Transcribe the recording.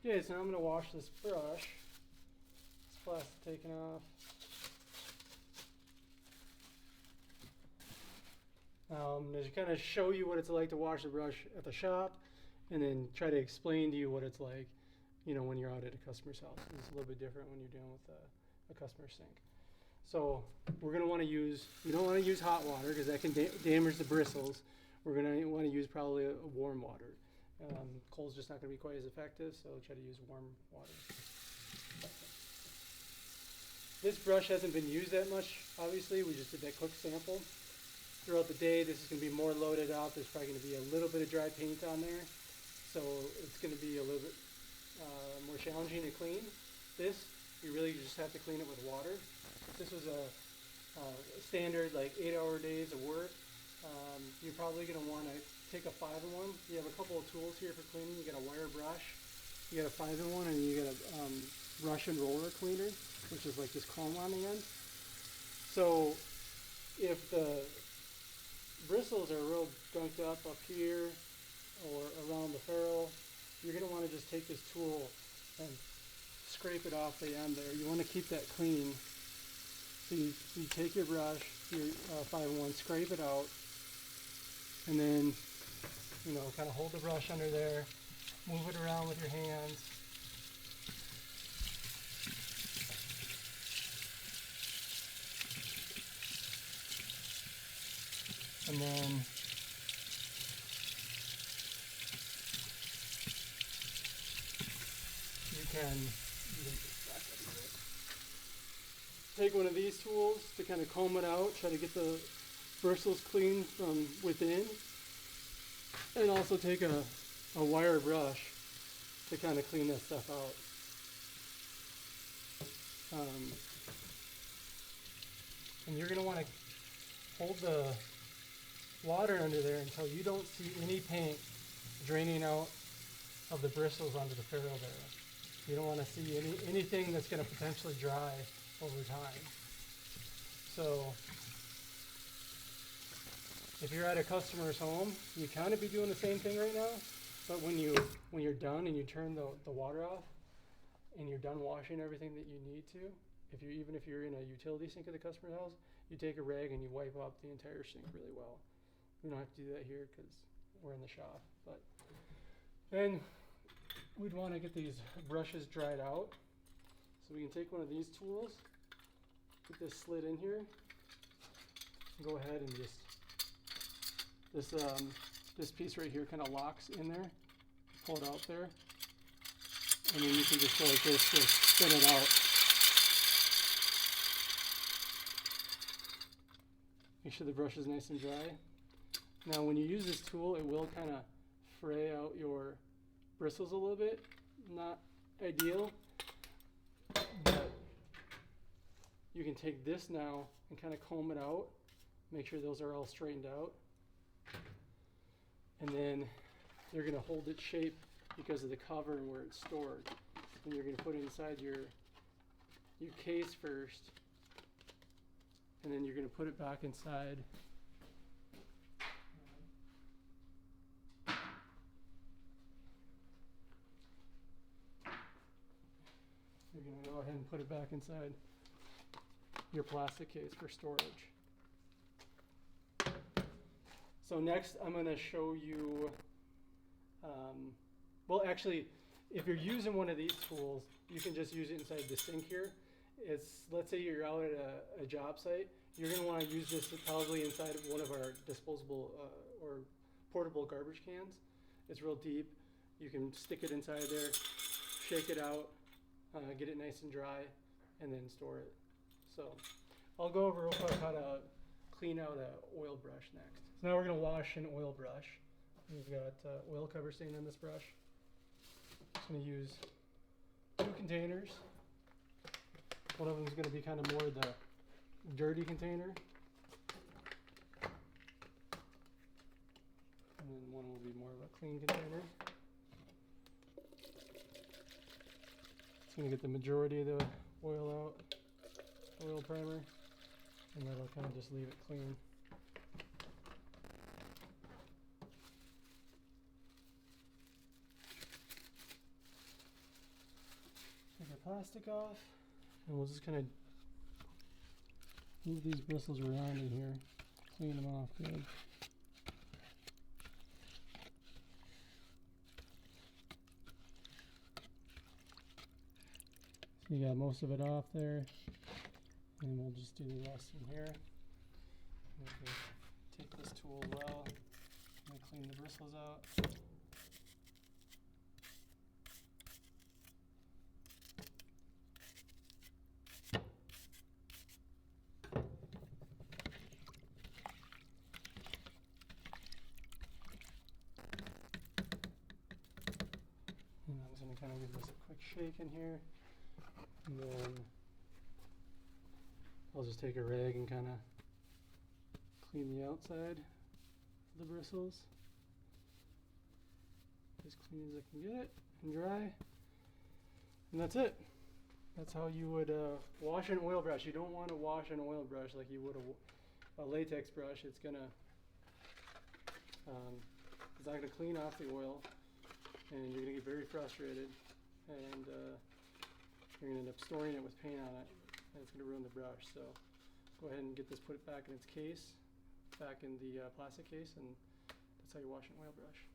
Okay, so now I'm going to wash this brush. This plastic taken off. To kind of show you what it's like to wash the brush at the shop, and then try to explain to you what it's like, when you're out at a customer's house. It's a little bit different when you're dealing with a customer sink. So we're going to want to use, you don't want to use hot water because that can damage the bristles. We're going to want to use probably a warm water. Cold's just not going to be quite as effective, so try to use warm water. This brush hasn't been used that much, obviously. We just did that quick sample. Throughout the day, this is going to be more loaded out. There's probably going to be a little bit of dry paint on there, so it's going to be a little bit more challenging to clean. This, you really just have to clean it with water. If this was a standard, like 8-hour days of work, you're probably going to want to take a 5-in-1. You have a couple of tools here for cleaning. You got a wire brush, you got a 5-in-1, and you got a brush and roller cleaner, which is like this comb on the end. So if the bristles are real gunked up here or around the ferrule, you're going to want to just take this tool and scrape it off the end there. You want to keep that clean. So you take your brush, your 5-in-1, scrape it out, and then kind of hold the brush under there, move it around with your hands. And then you can take one of these tools to kind of comb it out, try to get the bristles clean from within, and also take a wire brush to kind of clean that stuff out. And you're going to want to hold the water under there until you don't see any paint draining out of the bristles onto the ferrule there. You don't want to see anything that's going to potentially dry over time. So if you're at a customer's home, you kind of be doing the same thing right now, but when you're done and you turn the water off and you're done washing everything that you need to, even if you're in a utility sink at the customer's house, you take a rag and you wipe up the entire sink really well. We don't have to do that here because we're in the shop. But then we'd want to get these brushes dried out. So we can take one of these tools, get this slid in here, and go ahead and just, this piece right here kind of locks in there. Pull it out there. And then you can just go like this to spin it out. Make sure the brush is nice and dry. Now when you use this tool, it will kind of fray out your bristles a little bit. Not ideal, but you can take this now and kind of comb it out. Make sure those are all straightened out. And then you're going to hold its shape because of the cover and where it's stored. And you're going to put it inside your case first, and then you're going to put it back inside. You're going to go ahead and put it back inside your plastic case for storage. So next I'm going to show you, well actually, if you're using one of these tools, you can just use it inside the sink here. Let's say you're out at a job site, you're going to want to use this probably inside of one of our disposable or portable garbage cans. It's real deep. You can stick it inside there, shake it out, get it nice and dry, and then store it. So I'll go over real quick how to clean out an oil brush next. So now we're going to wash an oil brush. We've got oil cover stain on this brush. Just going to use 2 containers. One of them is going to be kind of more the dirty container, and then one will be more of a clean container. It's going to get the majority of the oil out, oil primer, and that'll kind of just leave it clean. plastic off, and we'll just kind of move these bristles around in here, clean them off good. So you got most of it off there, and we'll just do the rest in here. Okay. Take this tool well and clean the bristles out. And I'm just going to kind of give this a quick shake in here, and then I'll just take a rag and kind of clean the outside of the bristles as clean as I can get it and dry, and that's it. That's how you would wash an oil brush. You don't want to wash an oil brush like you would a latex brush. It's not going to clean off the oil, and you're going to get very frustrated, and you're going to end up storing it with paint on it, and it's going to ruin the brush. So go ahead and get this, put it back in its case, back in the plastic case, and that's how you wash an oil brush.